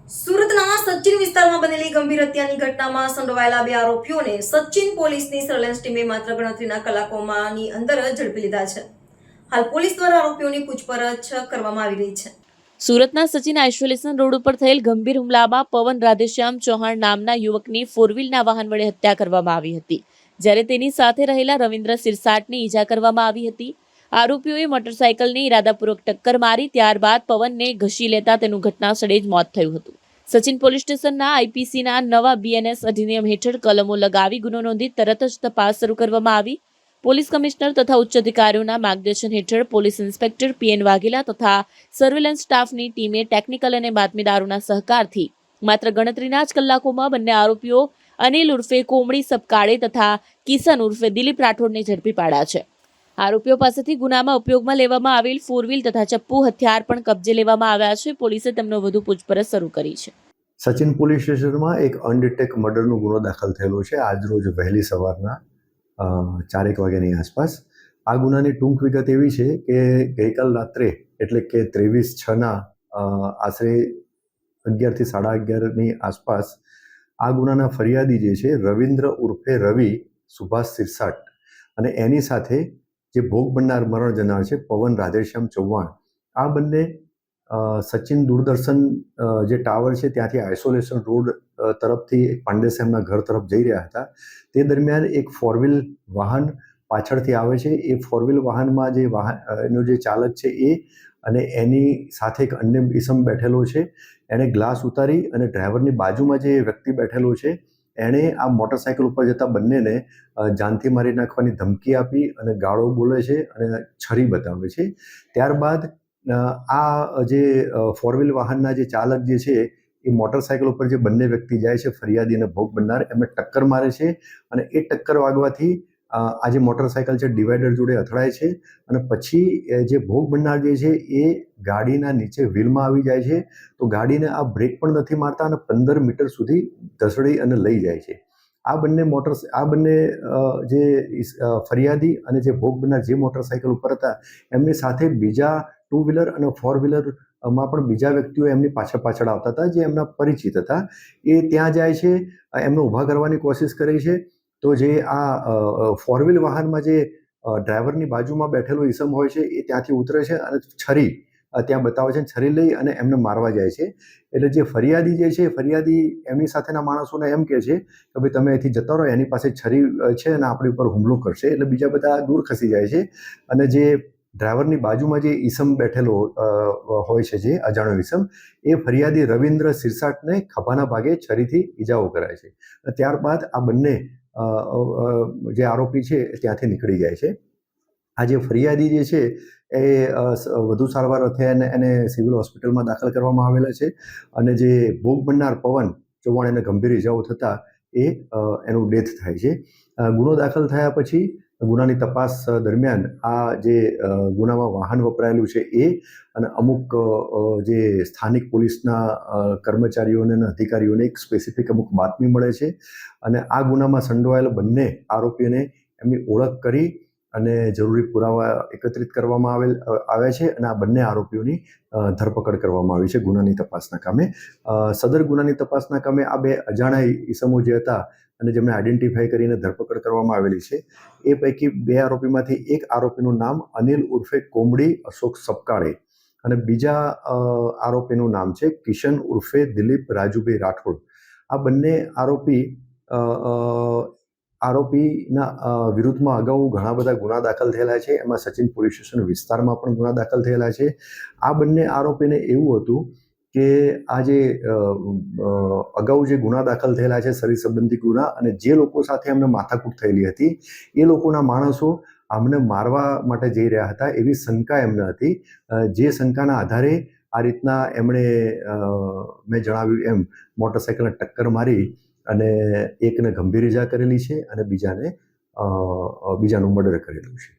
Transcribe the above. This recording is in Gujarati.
સુરતના સચિન વિસ્તારમાં બનેલી ગંભીર હત્યાની ઘટનામાં સંડોવાયેલા બે આરોપીઓને સચિન પોલીસની સર્વેલન્સ ટીમે માત્ર ગણતરીના કલાકોમાંની અંદર ઝડપી લીધા છે. હાલ પોલીસ દ્વારા આરોપીઓની પૂછપરછ કરવામાં આવી રહી છે. સુરતના સચિન આઇસોલેશન રોડ ઉપર થયેલ ગંભીર હુમલામાં પવન રાધેશ્યામ ચૌહાણ નામના યુવકની ફોરવ્હીલના વાહન વડે હત્યા કરવામાં આવી હતી, જ્યારે તેની સાથે રહેલા રવિન્દ્ર સિરસાટની ઈજા કરવામાં આવી હતી. આરોપીઓએ મોટરસાયકલને ઈરાદાપૂર્વક ટક્કર મારી, ત્યારબાદ પવનને ઘસી લેતા તેનું ઘટના સ્થળે જ મોત થયું હતું. સચિન પોલીસ સ્ટેશનના આઈપીસીના નવા બીએનએસ અધિનિયમ હેઠળ કલમો લગાવી ગુનો નોંધી તરત જ તપાસ શરૂ કરવામાં આવી. પોલીસ કમિશનર તથા ઉચ્ચ અધિકારીઓના માર્ગદર્શન હેઠળ પોલીસ ઇન્સ્પેક્ટર પીએન વાઘેલા તથા સર્વેલન્સ સ્ટાફની ટીમે ટેકનિકલ અને બાતમીદારોના સહકારથી માત્ર ગણતરીના જ કલાકોમાં બંને આરોપીઓ અનિલ ઉર્ફે કોમડી સપકાળે તથા કિશન ઉર્ફે દિલીપ રાઠોડને ઝડપી પાડ્યા છે. આરોપીઓ પાસેથી ગુનામાં ઉપયોગમાં લેવામાં આવેલ ફોરવ્હીલ તથા ચપ્પુ હથિયાર પણ કબજે લેવામાં આવ્યા છે. પોલીસે તેમનો વધુ પૂછપરછ શરૂ કરી છે. સચિન પોલીસ સ્ટેશનમાં એક અનડિટેક મર્ડરનો ગુનો દાખલ થયેલો છે આજરોજ વહેલી સવારના 4 વાગ્યાની આસપાસ. આ ગુનાની ટૂંક વિગત એવી છે કે ગઈકાલ રાત્રે એટલે કે 23/6ના આશરે 11 થી 11:30ની આસપાસ આ ગુનાના ફરિયાદી જે છે રવિન્દ્ર ઉર્ફે રવિ સુભાષ સિરસાટ અને એની સાથે જે ભોગ બનનાર મરણ જનાર છે પવન રાધેશ્યામ ચૌહાણ, આ બંને સચિન દૂરદર્શન જે ટાવર છે ત્યાંથી આઇસોલેશન રોડ તરફથી પાંડેસેમના ઘર તરફ જઈ રહ્યા હતા. તે દરમિયાન એક ફોરવ્હીલ વાહન પાછળથી આવે છે. એ ફોરવ્હીલ વાહનમાં જે એનો જે ચાલક છે એ અને એની સાથે એક અન્ય ઇસમ બેઠેલો છે. એણે ગ્લાસ ઉતારી અને ડ્રાઈવરની બાજુમાં જે વ્યક્તિ બેઠેલો છે એણે આ મોટરસાયકલ ઉપર જતા બંનેને જાનથી મારી નાખવાની ધમકી આપી અને ગાળો બોલે છે અને છરી બતાવે છે. ત્યારબાદ આ જે ફોરવ્હીલ વાહનના જે ચાલક જે છે એ મોટરસાયકલ ઉપર જે બંને વ્યક્તિ જાય છે ફરિયાદી અને ભોગ બનનાર એમને ટક્કર મારે છે અને એ ટક્કર વાગવાથી આ જે મોટરસાયકલ છે ડિવાઈડર જોડે અથડાય છે અને પછી જે ભોગ બનનાર જે છે એ ગાડીના નીચે વ્હીલમાં આવી જાય છે. તો ગાડીને આ બ્રેક પણ નથી મારતા અને 15 મીટર સુધી ધસડી અને લઈ જાય છે. આ બંને જે ફરિયાદી અને જે ભોગ બનનાર જે મોટરસાયકલ ઉપર હતા એમની સાથે બીજા 2 વ્હીલર અને 4 વ્હીલરમાં પણ બીજા વ્યક્તિઓ એમની પાછળ આવતા હતા જે એમના પરિચિત હતા. એ ત્યાં જાય છે, એમને ઊભા કરવાની કોશિશ કરે છે. તો જે આ ફોરવ્હીલ વાહનમાં જે ડ્રાઈવરની બાજુમાં બેઠેલો ઈસમ હોય છે એ ત્યાંથી ઉતરે છે અને છરી ત્યાં બતાવે છે, છરી લઈ અને એમને મારવા જાય છે. એટલે જે ફરિયાદી જે છે ફરિયાદી એમની સાથેના માણસોને એમ કહે છે કે ભાઈ તમે અહીંથી જતા રહો, એની પાસે છરી છે અને આપણી ઉપર હુમલો કરશે. એટલે બીજા બધા દૂર ખસી જાય છે અને જે ડ્રાઈવરની બાજુમાં જે ઈસમ બેઠેલો હોય છે જે અજાણ્યો ઈસમ એ ફરિયાદી રવિન્દ્ર સિરસાટને ખભાના ભાગે છરીથી ઈજાઓ કરાય છે. ત્યારબાદ આ બંને જે આરોપી છે ત્યાંથી નીકળી જાય છે. આ જે ફરિયાદી જે છે એ વધુ સારવાર અર્થે એને સિવિલ હોસ્પિટલમાં દાખલ કરવામાં આવેલા છે અને જે ભોગ બનનાર પવન ચૌહાણ એને ગંભીર ઈજાઓ થતાં એનું ડેથ થાય છે. ગુનો દાખલ થયા પછી ગુનાની તપાસ દરમિયાન આ જે ગુનામાં વાહન વપરાયેલું છે એ અને અમુક જે સ્થાનિક પોલીસના કર્મચારીઓને અને અધિકારીઓને એક સ્પેસિફિક અમુક બાતમી મળે છે અને આ ગુનામાં સંડોવાયેલા બંને આરોપીઓને એમની ઓળખ કરી અને જરૂરી પુરાવા એકત્રિત કરવામાં આવ્યા છે અને આ બંને આરોપીઓની ધરપકડ કરવામાં આવી છે ગુનાની તપાસના કામે. સદર ગુનાની તપાસના કામે આ બે અજાણ્યા ઈસમો જે હતા અને જેમને આઈડેન્ટિફાઈ કરીને ધરપકડ કરવામાં આવેલી છે એ પૈકી 2 આરોપીમાંથી એક આરોપીનું નામ અનિલ ઉર્ફે કોમડી અશોક સપકાળે અને બીજા આરોપીનું નામ છે કિશન ઉર્ફે દિલીપ રાજુભાઈ રાઠોડ. આ બંને આરોપીના વિરુદ્ધમાં અગાઉ ઘણા બધા ગુના દાખલ થયેલા છે. એમાં સચિન પોલીસ સ્ટેશન વિસ્તારમાં પણ ગુના દાખલ થયેલા છે. આ બંને આરોપીને એવું હતું કે આ જે અગાઉ જે ગુના દાખલ થયેલા છે શરીર સંબંધી ગુના અને જે લોકો સાથે એમને માથાકૂટ થયેલી હતી એ લોકોના માણસો આમને મારવા માટે જઈ રહ્યા હતા એવી શંકા એમને હતી. જે શંકાના આધારે આ રીતના એમણે મેં જણાવ્યું એમ મોટરસાયકલને ટક્કર મારી અને એકને ગંભીર ઈજા કરેલી છે અને બીજાનું મર્ડર કરેલું છે.